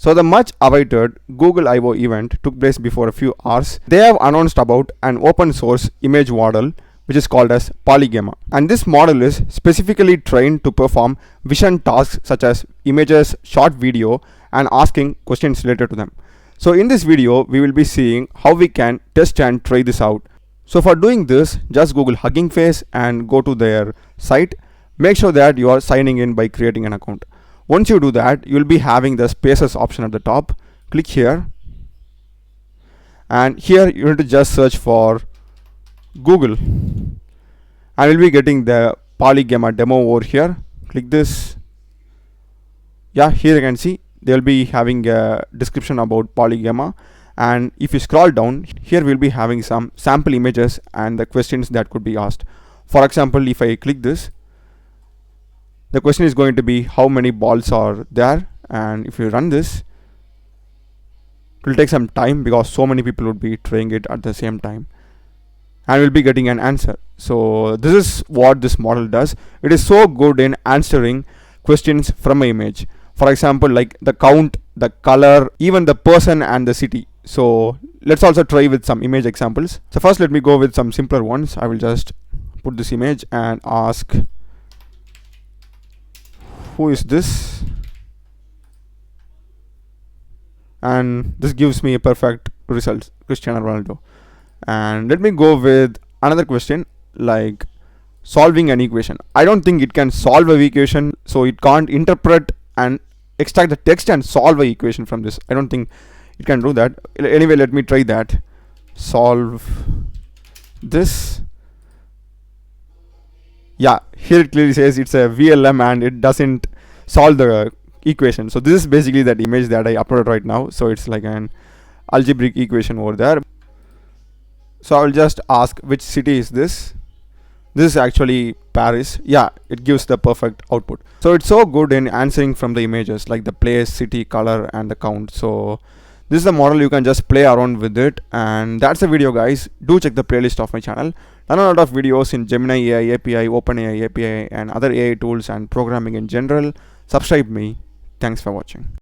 So the much awaited Google I/O event took place before a few hours. They have announced about an open source image model which is called as PaliGemma. And this model is specifically trained to perform vision tasks such as images, short video, and asking questions related to them. So in this video, we will be seeing how we can test and try this out. So for doing this, just Google Hugging Face and go to their site. Make sure that you are signing in by creating an account. Once you do that, you will be having the spaces option at the top. Click here, and here you need to just search for Google, and we'll be getting the PaliGemma demo over here. Click this. Yeah, here you can see they'll be having a description about PaliGemma, and if you scroll down here, we'll be having some sample images and the questions that could be asked. For example, if I click this, the question is going to be how many balls are there, and if you run this, it will take some time because so many people would be trying it at the same time, and we'll be getting an answer. So this is what this model does. It is so good in answering questions from an image. For example, like the count, the color, even the person and the city. So let's also try with some image examples. So first let me go with some simpler ones. I will just put this image and ask, who is this? And this gives me a perfect result, Cristiano Ronaldo. And let me go with another question, like solving an equation. I don't think it can solve an equation, so it can't interpret and extract the text and solve an equation from this. I don't think it can do that. Anyway, let me try that. Solve this. Yeah, here it clearly says it's a VLM and it doesn't solve the equation. So this is basically that image that I uploaded right now. So it's like an algebraic equation over there. So I will just ask, which city is this? This is actually Paris. Yeah, it gives the perfect output. So it's so good in answering from the images, like the place, city, color, and the count. So this is the model. You can just play around with it. And that's the video, guys. Do check the playlist of my channel. Done a lot of videos in Gemini AI API, OpenAI API, and other AI tools and programming in general. Subscribe me. Thanks for watching.